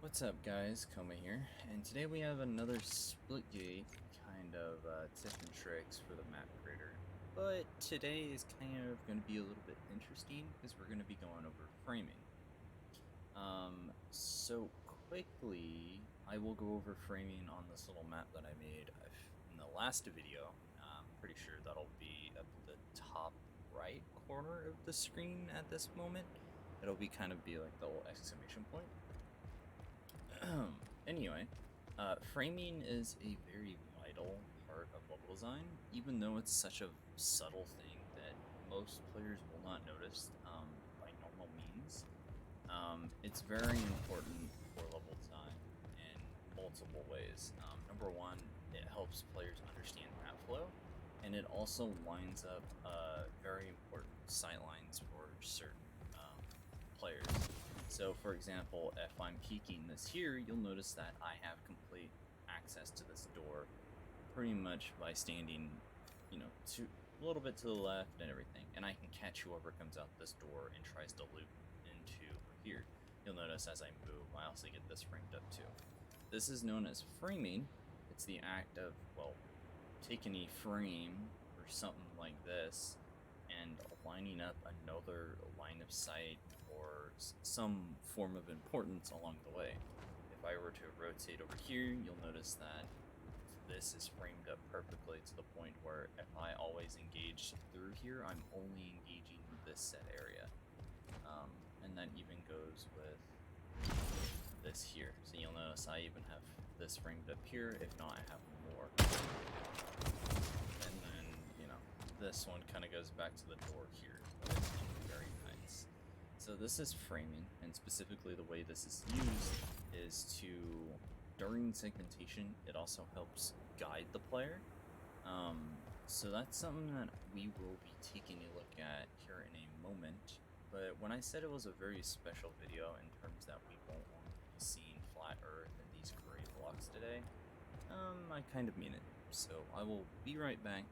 What's up guys, Koma here, and today we have another Splitgate kind of tip and tricks for the map creator. But today is kind of going to be a little bit interesting because we're going to be going over framing. So quickly, I will go over framing on this little map that I made in the last video. I'm pretty sure that'll be up the top right corner of the screen at this moment. It'll be like the little exclamation point. Anyway, framing is a very vital part of level design, even though it's such a subtle thing that most players will not notice by normal means. It's very important for level design in multiple ways. Number one, it helps players understand map flow, and it also lines up very important sight lines for certain players. So for example, if I'm peeking this here, you'll notice that I have complete access to this door pretty much by standing, a little bit to the left and everything. And I can catch whoever comes out this door and tries to loop into here. You'll notice as I move, I also get this framed up too. This is known as framing. It's the act of, well, taking a frame or something like this and lining up another line of sight or some form of importance along the way. If I were to rotate over here, you'll notice that this is framed up perfectly to the point where if I always engage through here, I'm only engaging this set area. And that even goes with this here. So you'll notice I even have this framed up here. If not, I have more. And then, this one kind of goes back to the door here. Very nice. So this is framing, and specifically the way this is used is to, during segmentation, it also helps guide the player. So that's something that we will be taking a look at here in a moment. But when I said it was a very special video in terms that we won't want to be seeing flat earth and these gray blocks today, I kind of mean it. So I will be right back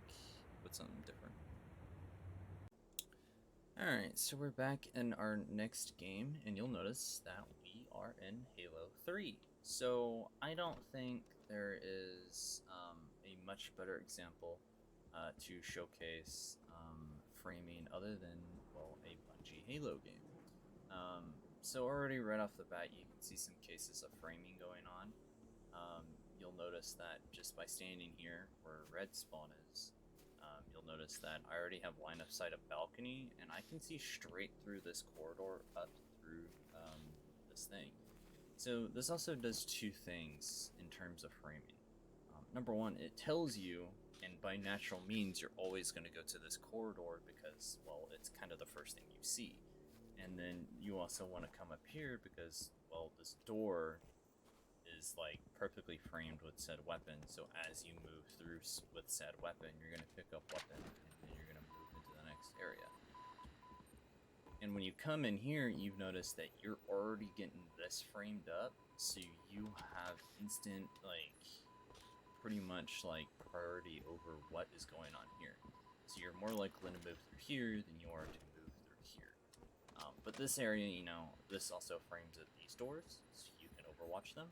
with something different. Alright, so we're back in our next game, and you'll notice that we are in Halo 3. So I don't think there is a much better example to showcase framing other than, well, a Bungie Halo game. So already right off the bat, you can see some cases of framing going on. You'll notice that just by standing here where red spawn is, you'll notice that I already have line of sight of balcony, and I can see straight through this corridor up through this thing. So this also does two things in terms of framing. Number one, it tells you, and by natural means, you're always going to go to this corridor because, well, it's kind of the first thing you see. And then you also want to come up here because, well, this door is like perfectly framed with said weapon, so as you move through with said weapon, you're going to pick up weapon and then you're going to move into the next area. And when you come in here, you've noticed that you're already getting this framed up, so you have instant, like, pretty much like priority over what is going on here. So you're more likely to move through here than you are to move through here. But this area, this also frames at these doors, so you can overwatch them.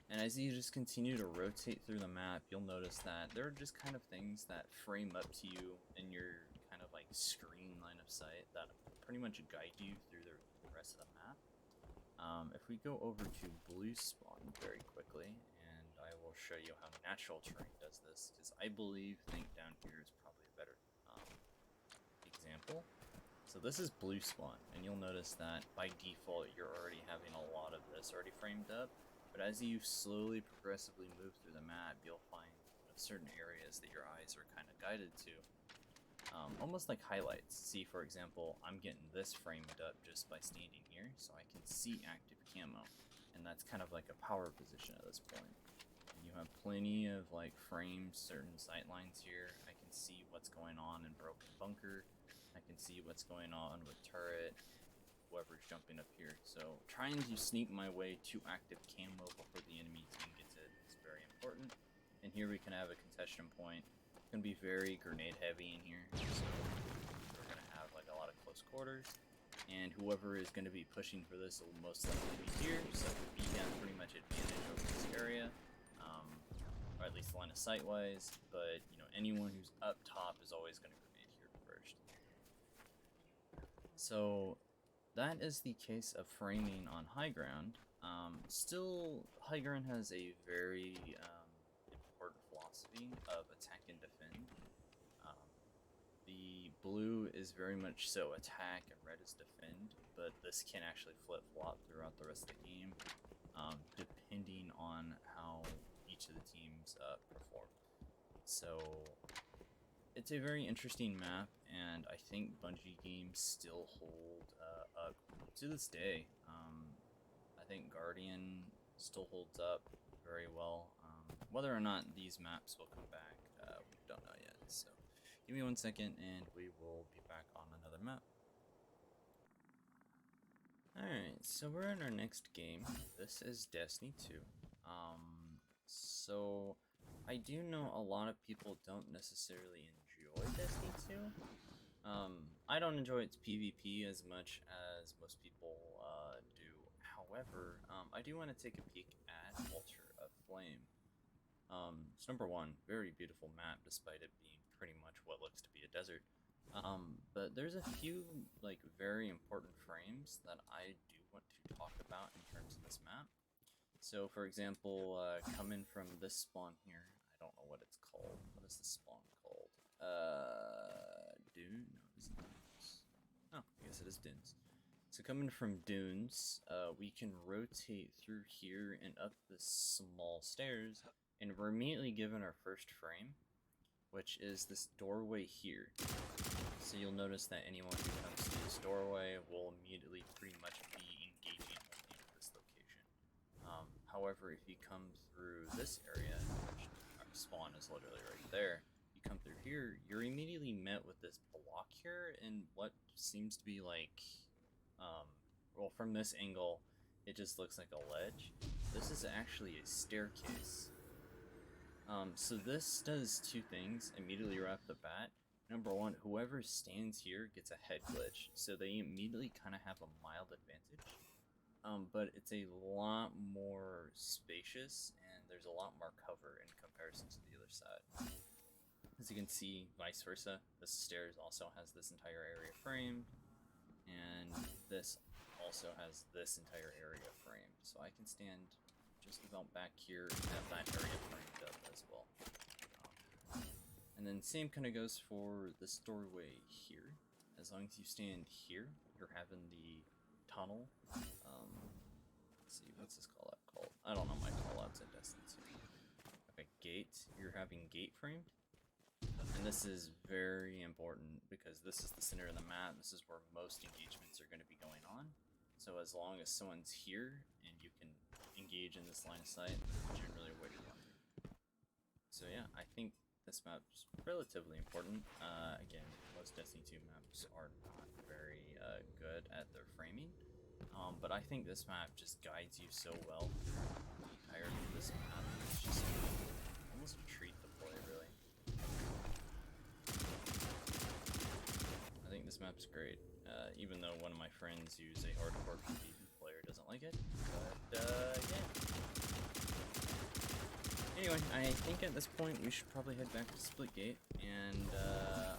And as you just continue to rotate through the map, you'll notice that there are just kind of things that frame up to you in your kind of like screen line of sight that pretty much guide you through the rest of the map. If we go over to blue spawn very quickly, and I will show you how natural terrain does this, because I think down here is probably a better example. So this is blue spawn, and you'll notice that by default you're already having a lot of this already framed up, but as you slowly progressively move through the map, you'll find certain areas that your eyes are kind of guided to, almost like highlights. See, for example, I'm getting this framed up just by standing here, so I can see active camo, and that's kind of like a power position at this point. And you have plenty of like framed certain sight lines here. I can see what's going on in broken bunker. I can see what's going on with turret, whoever's jumping up here. So trying to sneak my way to active camo before the enemy team gets it is very important. And here we can have a contention point. It's going to be very grenade heavy in here. So we're going to have like a lot of close quarters. and whoever is going to be pushing for this will most likely be here, so we have pretty much advantage over this area, or at least line of sight wise, but you know, anyone who's up top is always going to grenade here first. So that is the case of framing on high ground. Still, high ground has a very important philosophy of attack and defend. The blue is very much so attack and red is defend, but this can actually flip-flop throughout the rest of the game, depending on how each of the teams perform. So it's a very interesting map, and I think Bungie games still hold up to this day. I think Guardian still holds up very well. Whether or not these maps will come back, we don't know yet. So give me 1 second, and we will be back on another map. Alright, so we're in our next game. This is Destiny 2. So I do know a lot of people don't necessarily enjoy Destiny 2. I don't enjoy its PvP as much as most people do. However, I do want to take a peek at Altar of Flame. It's number one, very beautiful map despite it being pretty much what looks to be a desert. But there's a few like very important frames that I do want to talk about in terms of this map. So for example, coming from this spawn here, I don't know what it's called. What is this spawn called? Dune? No, it's Dunes. Oh, I guess it is Dunes. So coming from Dunes, we can rotate through here and up the small stairs, and we're immediately given our first frame, which is this doorway here. So you'll notice that anyone who comes to this doorway will immediately pretty much be engaging only with this location. However, if you come through this area, which our spawn is literally right there, you come through here, you're immediately met with this block here and what seems to be like, well, from this angle, it just looks like a ledge. This is actually a staircase. So this does two things immediately right off the bat. Number one, whoever stands here gets a head glitch, so they immediately kind of have a mild advantage. But it's a lot more spacious, and there's a lot more cover in comparison to the other side. As you can see, vice versa, this stairs also has this entire area framed, and this also has this entire area framed. So I can stand just about back here and have that area framed up as well. And then same kind of goes for this doorway here. As long as you stand here, you're having the tunnel. Let's see, what's this call out called? I don't know my callouts in Destiny 2. Okay, gate. You're having gate framed. And this is very important because this is the center of the map. This is where most engagements are going to be going on. So as long as someone's here and you can engage in this line of sight, that's generally what you want to. So yeah, I think this map's relatively important. Again, most Destiny 2 maps are not very good at their framing, but I think this map just guides you so well through the entirety of this map. It's just almost a treat to play, really. I think this map's great, even though one of my friends who's a hardcore PvP player doesn't like it, but yeah. Anyway, I think at this point we should probably head back to Splitgate, and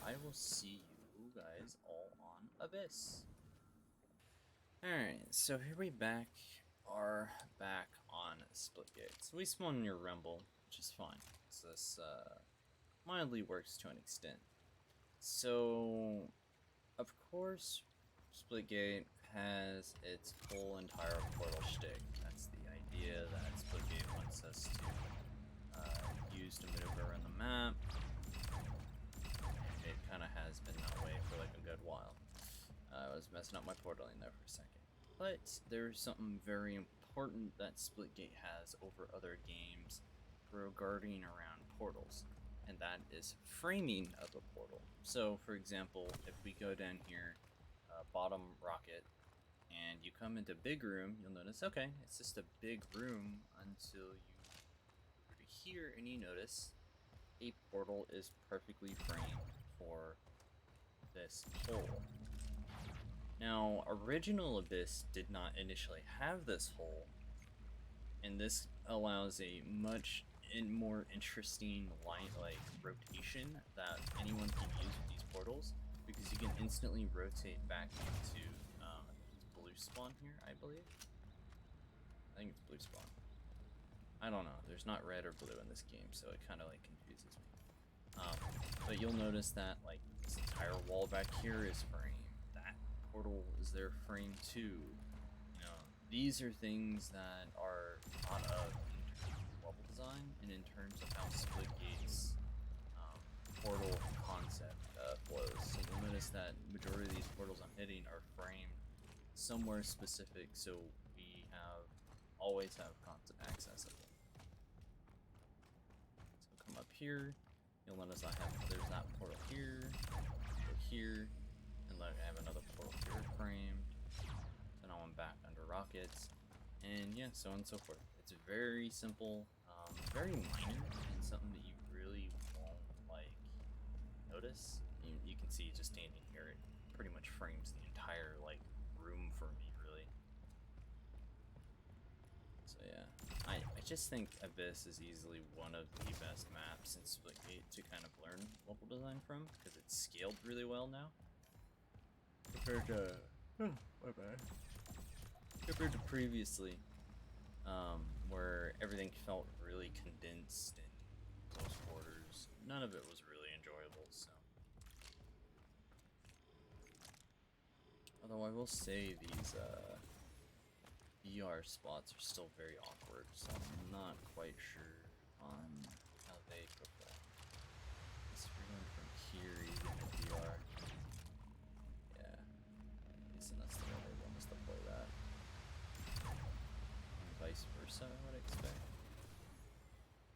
I will see you guys all on Abyss. Alright, so here we are back on Splitgate. So we spawn near Rumble, which is fine. So this mildly works to an extent. So, of course, Splitgate has its whole entire portal shtick. That's the idea that Splitgate wants us to use to maneuver around the map. It kind of has been that way for like a good while. I was messing up my portaling there for a second. But there's something very important that Splitgate has over other games regarding around portals, and that is framing of a portal. So, for example, if we go down here, bottom rocket, and you come into big room, you'll notice, okay, it's just a big room until you here, and you notice a portal is perfectly framed for this hole. Now, original Abyss did not initially have this hole, and this allows a much more interesting light like rotation that anyone can use with these portals, because you can instantly rotate back into I think it's blue spawn here, I believe. I think it's blue spawn. I don't know. There's not red or blue in this game, so it kind of like confuses me. But you'll notice that like this entire wall back here is frame. That portal is their frame too. You know, these are things that are thought of in terms of level design and in terms of how Splitgate's portal concept flows. So you'll notice that majority of these portals I'm hitting are framed somewhere specific, so we always have constant access of them. So come up here. You'll notice there's that portal here, and like I have another portal here framed. So now I'm back under rockets, and yeah, so on and so forth. It's very simple, very minor, and something that you really won't like notice. You can see just standing here, it pretty much frames the entire like room for me, really. So yeah, I just think Abyss is easily one of the best maps in Splitgate to kind of learn level design from, because it's scaled really well now. Compared to, compared to previously, where everything felt really condensed and close quarters. None of it was really enjoyable, so. Although I will say these, VR spots are still very awkward, so I'm not quite sure on how they perform. Guess we're going from here even in VR. Yeah. Guessing that's the way they want us to play that. And vice versa, I would expect.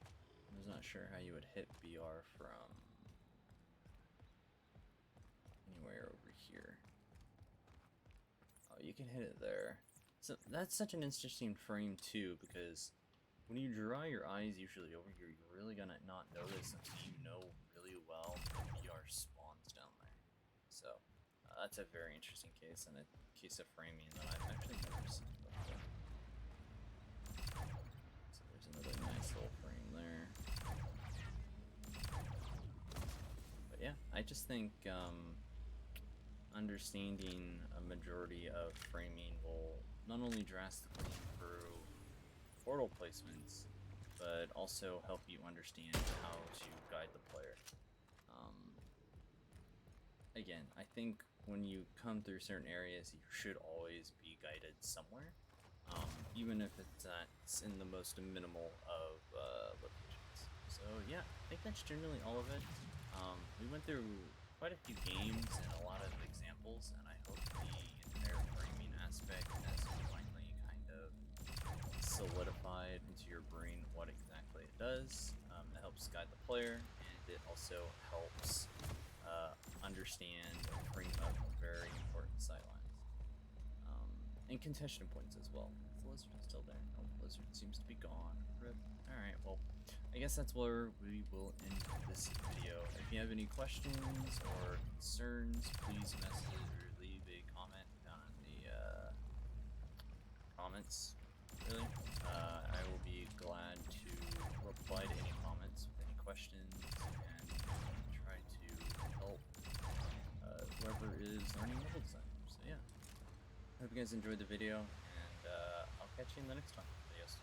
I'm just not sure how you would hit VR from anywhere over here. Oh, you can hit it there. So that's such an interesting frame too, because when you draw your eyes usually over here, you're really gonna not notice until you know really well the VR spawns down there. So that's a very interesting case, and a case of framing that I've actually never seen before. So there's another nice little frame there. But yeah, I just think understanding a majority of framing will not only drastically improve portal placements, but also help you understand how to guide the player. Again, I think when you come through certain areas, you should always be guided somewhere, even if it's in the most minimal of locations. So yeah, I think that's generally all of it. We went through quite a few games and a lot of examples, and I hope the entire framing aspect has finally kind of solidified into your brain what exactly it does. It helps guide the player, and it also helps understand and frame up very important sightlines. And contention points as well. Is the lizard still there? Oh, the lizard seems to be gone. Rip. Alright, well, I guess that's where we will end this video. If you have any questions or concerns, please message or leave a comment down in the comments, really. I will be glad to reply to any comments with any questions and try to help whoever is learning level design. So yeah, I hope you guys enjoyed the video, and I'll catch you in the next one. Adios.